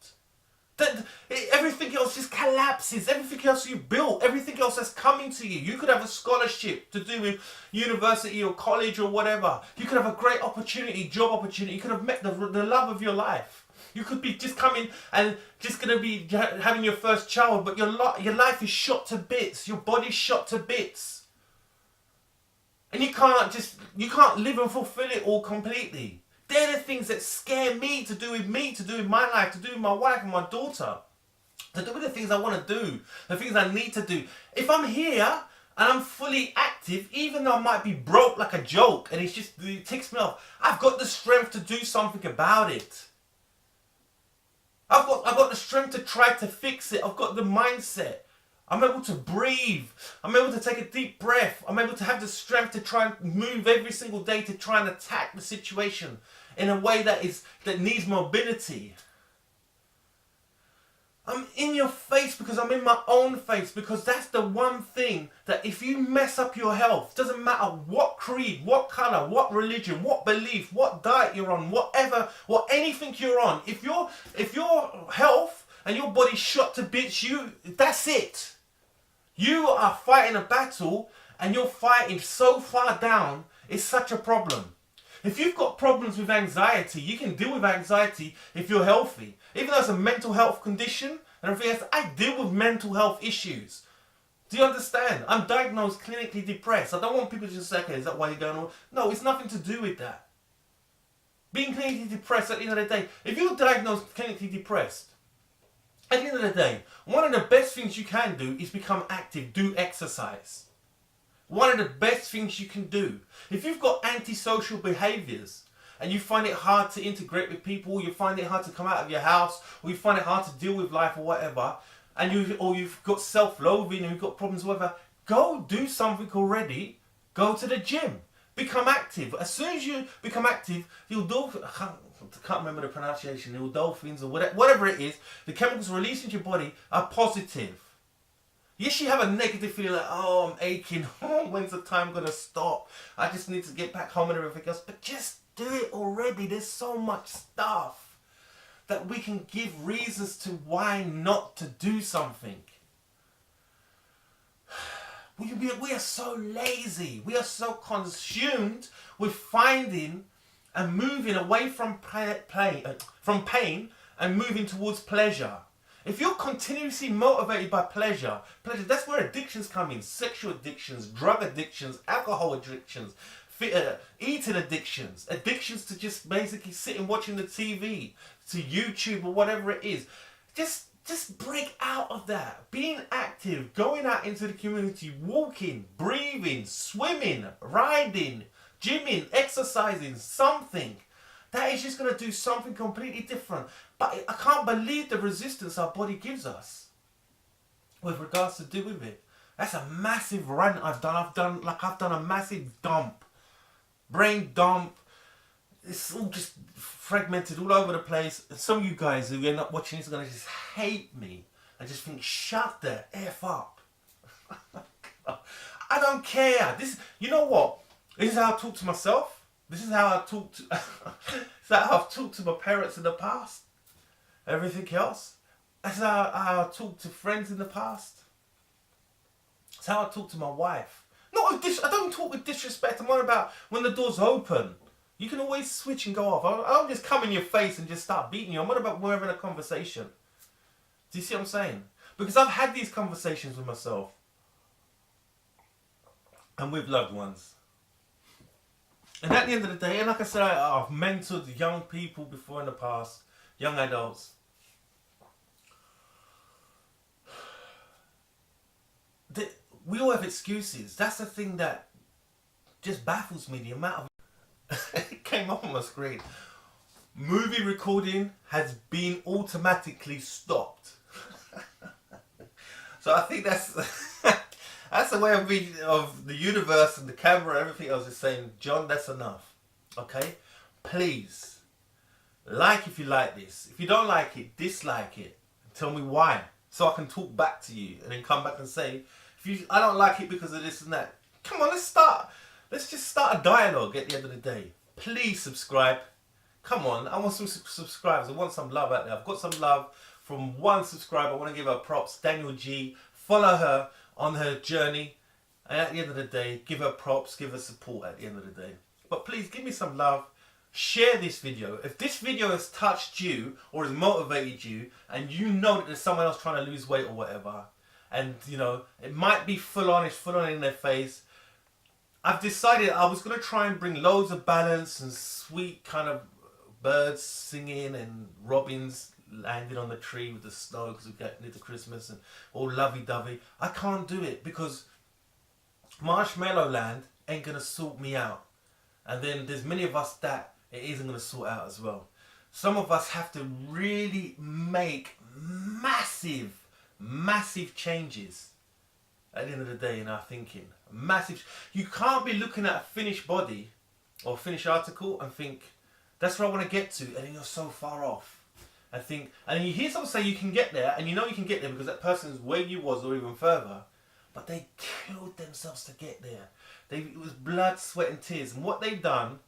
Everything else just collapses. Everything else you built, everything else that's coming to you. You could have a scholarship to do with university or college or whatever. You could have a great opportunity, job opportunity. You could have met the love of your life. You could be just coming and just going to be having your first child, but your life is shot to bits. Your body's shot to bits. And you can't live and fulfill it all completely. They're the things that scare me, to do with my life, to do with my wife and my daughter. To do with the things I want to do, the things I need to do. If I'm here and I'm fully active, even though I might be broke like a joke and it ticks me off, I've got the strength to do something about it. I've got the strength to try to fix it. I've got the mindset. I'm able to breathe. I'm able to take a deep breath. I'm able to have the strength to try and move every single day to try and attack the situation in a way that needs mobility. I'm in your face because I'm in my own face, because that's the one thing that if you mess up your health, doesn't matter what creed, what colour, what religion, what belief, what diet you're on, anything you're on, if your health and your body's shot to bits, that's it. You are fighting a battle and you're fighting so far down, it's such a problem. If you've got problems with anxiety, you can deal with anxiety if you're healthy. Even though it's a mental health condition and everything else, I deal with mental health issues. Do you understand? I'm diagnosed clinically depressed. I don't want people to just say, okay, is that why you're going on? No, it's nothing to do with that. Being clinically depressed at the end of the day, if you're diagnosed clinically depressed, at the end of the day, one of the best things you can do is become active, do exercise. One of the best things you can do. If you've got antisocial behaviours and you find it hard to integrate with people, you find it hard to come out of your house, or you find it hard to deal with life or whatever, and you've got self-loathing and you've got problems or whatever, go do something already. Go to the gym. Become active. As soon as you become active, I can't remember the pronunciation, the endorphins or whatever it is, the chemicals released into your body are positive. Yes, you have a negative feeling like, oh, I'm aching. Oh, when's the time going to stop? I just need to get back home and everything else. But just do it already. There's so much stuff that we can give reasons to why not to do something. We are so lazy. We are so consumed with finding and moving away from pain and moving towards pleasure. If you're continuously motivated by pleasure, that's where addictions come in. Sexual addictions, drug addictions, alcohol addictions, eating addictions, addictions to just basically sitting watching the TV, to YouTube or whatever it is. Just break out of that. Being active, going out into the community, walking, breathing, swimming, riding, gymming, exercising, something. That is just going to do something completely different. But I can't believe the resistance our body gives us with regards to do with it. That's a massive rant I've done. I've done a massive dump. Brain dump. It's all just fragmented all over the place. And some of you guys who end up watching this are going to just hate me and just think, shut the F up. I don't care. You know what? This is how I talk to myself. This is how I talk to... Is that how I've talked to my parents in the past? Everything else? That's how I talk to friends in the past. It's how I talk to my wife. Not with I don't talk with disrespect. I'm on about when the door's open. You can always switch and go off. I don't just come in your face and just start beating you. I'm on about we're having a conversation. Do you see what I'm saying? Because I've had these conversations with myself and with loved ones. And at the end of the day, and like I said, I've mentored young people before in the past, young adults. We all have excuses. That's the thing that just baffles me, the amount of... It came up on my screen. Movie recording has been automatically stopped. So I think that's that's the way of the universe and the camera, everything else is saying, John, that's enough. Okay? Please, like if you like this. If you don't like it, dislike it. Tell me why. So I can talk back to you and then come back and say, I don't like it because of this and that. Come on, let's just start a dialogue at the end of the day. Please subscribe. Come on, I want some subscribers. I want some love out there. I've got some love from one subscriber. I want to give her props. Daniel G. Follow her on her journey. And at the end of the day, give her props, give her support at the end of the day. But please give me some love. Share this video. If this video has touched you or has motivated you and you know that there's someone else trying to lose weight or whatever, and you know, it might be full on, it's full on in their face. I've decided I was going to try and bring loads of balance and sweet kind of birds singing and robins landing on the tree with the snow because we're getting into Christmas and all lovey-dovey. I can't do it because Marshmallow Land ain't going to sort me out. And then there's many of us that it isn't going to sort out as well. Some of us have to really make massive changes at the end of the day in our thinking. You can't be looking at a finished body or a finished article and think, that's where I want to get to, and then you're so far off. And you hear someone say you can get there, and you know you can get there because that person's where you was or even further, but they killed themselves to get there. It was blood, sweat and tears. And what they've done,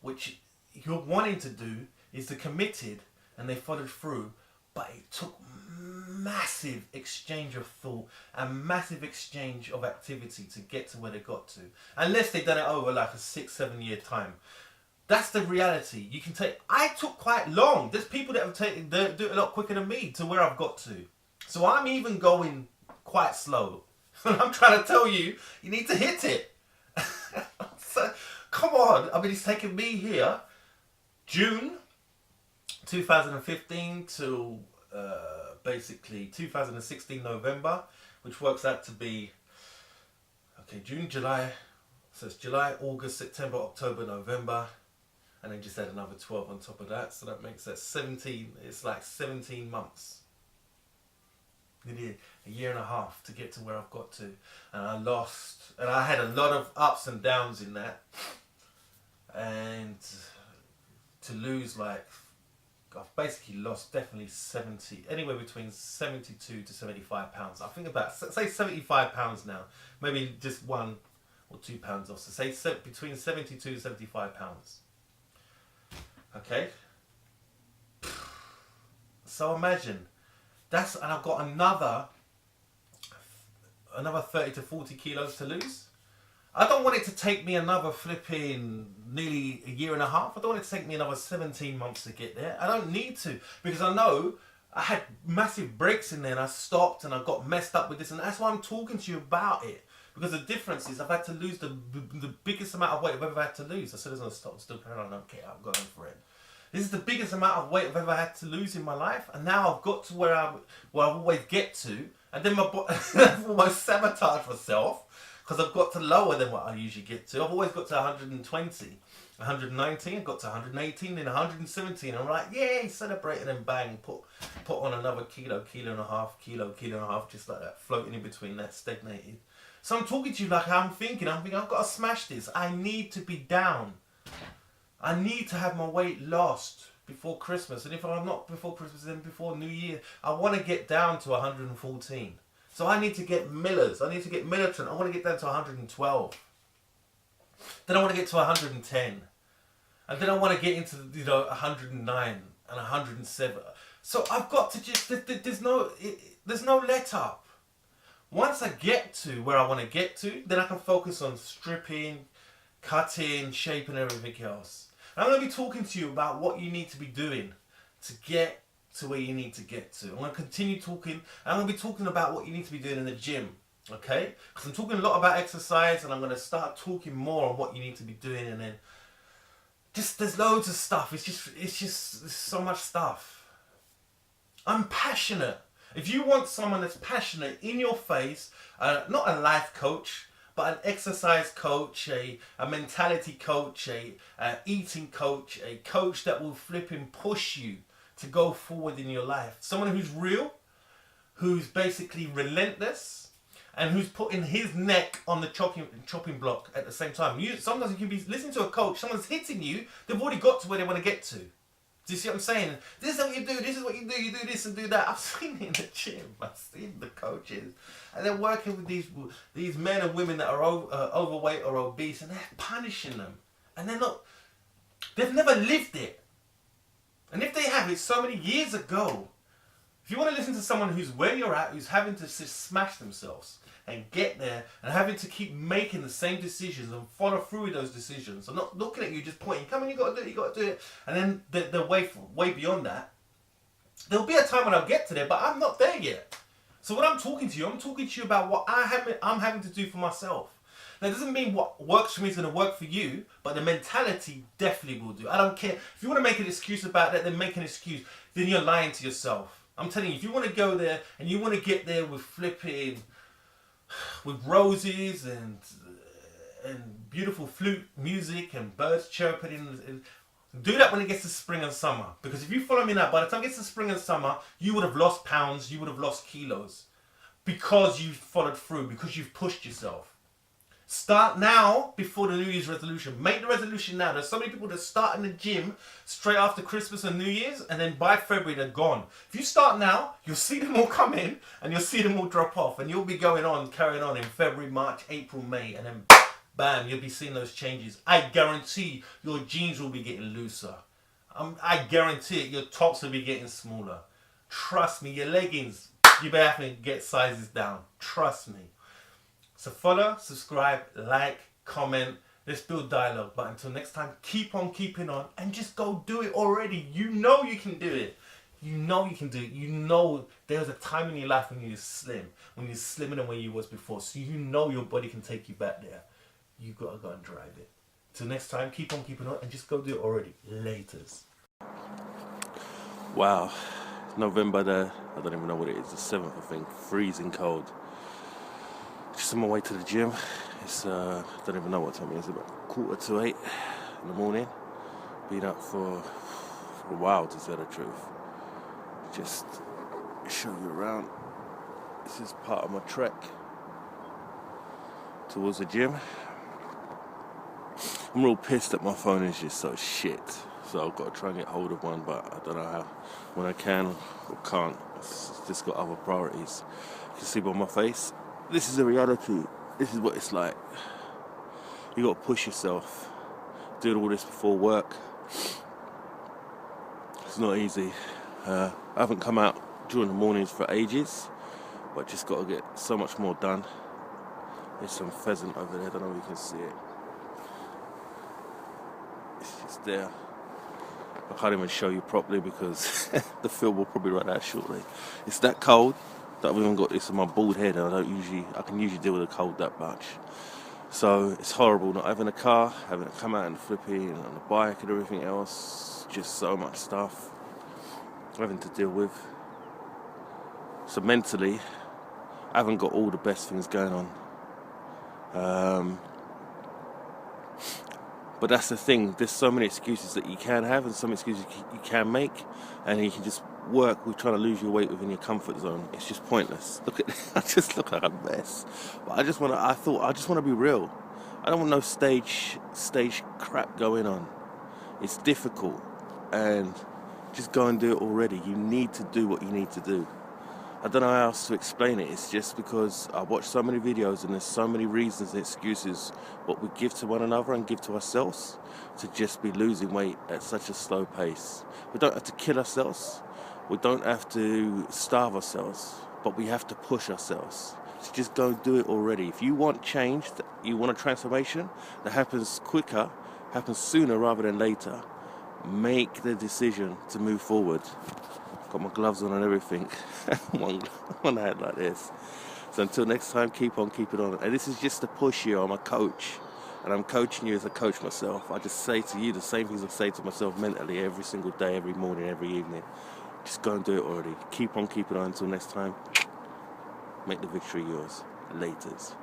which you're wanting to do, is they committed and they followed through, but it took massive exchange of thought and massive exchange of activity to get to where they got to. Unless they've done it over like a 6-7 year time. That's the reality. You can take... I took quite long. There's people that have taken do it a lot quicker than me to where I've got to. So I'm even going quite slow. I'm trying to tell you, you need to hit it. So, come on. I mean, it's taken me here, June 2015 till basically 2016 November, which works out to be, okay, June, July, so it's July, August, September, October, November, and then just add another 12 on top of that, so that makes that 17, it's like 17 months. Nearly a year and a half to get to where I've got to, and I had a lot of ups and downs in that, and to lose like, I've basically lost definitely anywhere between 72 to 75 pounds. I think about, say 75 pounds now, maybe just 1 or 2 pounds off, so say between 72 to 75 pounds. Okay, so imagine. And I've got another 30 to 40 kilos to lose. I don't want it to take me another flipping nearly a year and a half. I don't want it to take me another 17 months to get there. I don't need to, because I know I had massive breaks in there and I stopped and I got messed up with this, and that's why I'm talking to you about it. Because the difference is I've had to lose the biggest amount of weight I've ever had to lose. I said I'm going to stop, I'm still carrying on, okay, I'm going for it. This is the biggest amount of weight I've ever had to lose in my life, and now I've got to where I always get to, and then I've almost sabotaged myself because I've got to lower than what I usually get to. I've always got to 120, 119, I got to 118, then 117. I'm like, yay, celebrate, and then bang, put on another kilo and a half, just like that, floating in between that, stagnated. So I'm talking to you like how I'm thinking. I've got to smash this. I need to be down. I need to have my weight lost before Christmas. And if I'm not before Christmas, then before New Year. I want to get down to 114. So I need to get Millers. I need to get Militant. I want to get down to 112. Then I want to get to 110. and then I want to get into 109 and 107. So I've got to just there's no let up. Once I get to where I want to get to, then I can focus on stripping, cutting, shaping, everything else. And I'm going to be talking to you about what you need to be doing to get to where you need to get to. I'm going to continue talking, and I'm going to be talking about what you need to be doing in the gym. Okay? Because I'm talking a lot about exercise, and I'm going to start talking more on what you need to be doing, and then there's loads of stuff. It's just there's so much stuff. I'm passionate. If you want someone that's passionate in your face, not a life coach, but an exercise coach, a mentality coach, a eating coach, a coach that will flip and push you to go forward in your life. Someone who's real, who's basically relentless, and who's putting his neck on the chopping block at the same time. Sometimes you can be listening to a coach, someone's hitting you, they've already got to where they want to get to. Do you see what I'm saying? This is what you do, this is what you do this and do that. I've seen it in the gym, I've seen the coaches. And they're working with these men and women that are overweight or obese, and they're punishing them. And they've never lived it. And if they have, it's so many years ago. If you want to listen to someone who's where you're at, who's having to just smash themselves and get there and having to keep making the same decisions and follow through with those decisions, I'm not looking at you just pointing, come on, you got to do it, you got to do it, and then they're way beyond that. There'll be a time when I'll get to there, but I'm not there yet. So when I'm talking to you about what I'm having to do for myself. Now, it doesn't mean what works for me is going to work for you, but the mentality definitely will do. I don't care. If you want to make an excuse about that, then make an excuse. Then you're lying to yourself. I'm telling you, if you want to go there and you want to get there with flipping, with roses and beautiful flute music and birds chirping, do that when it gets to spring and summer. Because if you follow me now, by the time it gets to spring and summer, you would have lost pounds, you would have lost kilos. Because you've followed through, because you've pushed yourself. Start now before the New Year's resolution. Make the resolution now. There's so many people that start in the gym straight after Christmas and New Year's, and then by February they're gone. If you start now, you'll see them all come in and you'll see them all drop off, and you'll be carrying on in February, March, April, May, and then bam, you'll be seeing those changes. I guarantee your jeans will be getting looser. I guarantee it, your tops will be getting smaller. Trust me, your leggings, you better have to get sizes down. Trust me. So follow, subscribe, like, comment. Let's build dialogue. But until next time, keep on keeping on and just go do it already. You know you can do it. You know you can do it. You know there was a time in your life when you were slim. When you're slimmer than where you was before. So you know your body can take you back there. You got to go and drive it. Till next time, keep on keeping on and just go do it already. Laters. Wow. November I don't even know what it is. The 7th, I think. Freezing cold. Just on my way to the gym. It's I don't even know what time it is. About 7:45 in the morning. Been up for a while, to tell the truth. Just show you around. This is part of my trek towards the gym. I'm real pissed that my phone is just so shit. So I've got to try and get hold of one, but I don't know how. When I can or can't, it's just got other priorities. You can see by my face. This is the reality. This is what it's like. You got to push yourself. Doing all this before work. It's not easy. I haven't come out during the mornings for ages, but just got to get so much more done. There's some pheasant over there. I don't know if you can see it. It's just there. I can't even show you properly because the film will probably run out shortly. It's that cold. That I've even got this on my bald head, and I can usually deal with the cold that much. So it's horrible not having a car, having to come out and flipping on the bike and everything else. Just so much stuff having to deal with. So mentally, I haven't got all the best things going on. But that's the thing. There's so many excuses that you can have, and some excuses you can make, and you can just work with trying to lose your weight within your comfort zone. It's just pointless. Look at I just look like a mess. But I just want to be real. I don't want no stage crap going on. It's difficult, and just go and do it already. You need to do what you need to do. I I don't know how else to explain it. It's just because I watch so many videos and there's so many reasons and excuses what we give to one another and give to ourselves to just be losing weight at such a slow pace. We don't have to kill ourselves. We don't have to starve ourselves, but we have to push ourselves. So just go and do it already. If you want change, you want a transformation that happens quicker, happens sooner rather than later, make the decision to move forward. Got my gloves on and everything. one hand like this. So until next time, keep on keeping on. And this is just to push you. I'm a coach, and I'm coaching you as a coach myself. I just say to you the same things I say to myself mentally every single day, every morning, every evening. Just go and do it already. Keep on keeping on until next time. Make the victory yours. Laters.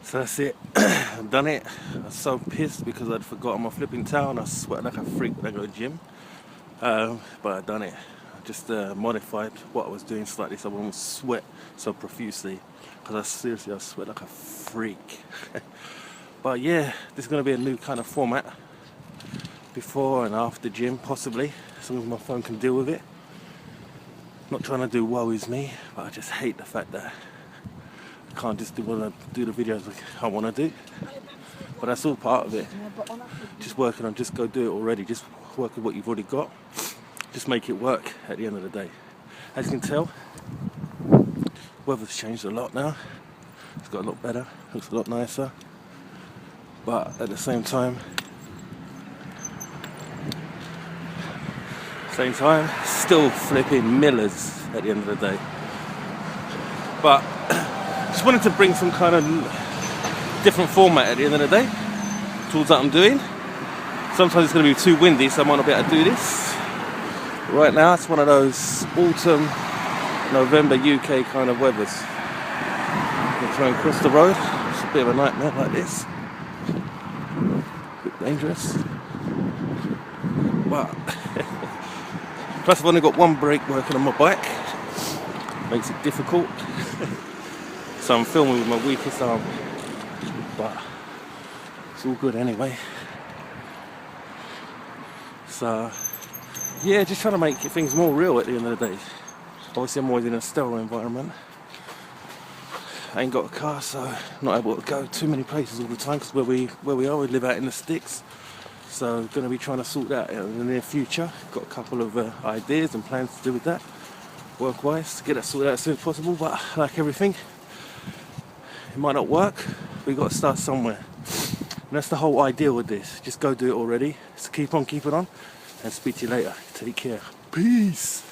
So that's it. I've done it. I was so pissed because I'd forgotten my flipping towel and I sweat like a freak when I go to the gym. But I've done it. Just modified what I was doing slightly so I wouldn't sweat so profusely, because I sweat like a freak. But yeah, this is going to be a new kind of format, before and after gym possibly, as long as my phone can deal with it. Not trying to do woe is me, but I just hate the fact that I can't just do the videos like I want to do. But that's all part of it. Just working on, just go do it already, just work with what you've already got. Just make it work at the end of the day. As you can tell, weather's changed a lot now. It's got a lot better, looks a lot nicer. But at the same time, still flipping millers at the end of the day. But just wanted to bring some kind of different format at the end of the day towards what I'm doing. Sometimes it's going to be too windy, so I might not be able to do this. Right now, it's one of those autumn, November UK kind of weathers. I'm trying to cross the road. It's a bit of a nightmare like this. A bit dangerous. But plus I've only got one brake working on my bike. Makes it difficult. So I'm filming with my weakest arm. But it's all good anyway. So yeah, just trying to make things more real at the end of the day. Obviously I'm always in a sterile environment. I ain't got a car, so I'm not able to go too many places all the time, because where we are, we live out in the sticks. So going to be trying to sort that out in the near future. Got a couple of ideas and plans to do with that, work-wise, to get that sorted out as soon as possible. But like everything, it might not work. We've got to start somewhere. And that's the whole idea with this. Just go do it already. So keep on keeping on. And speak to you later. Take care. Peace.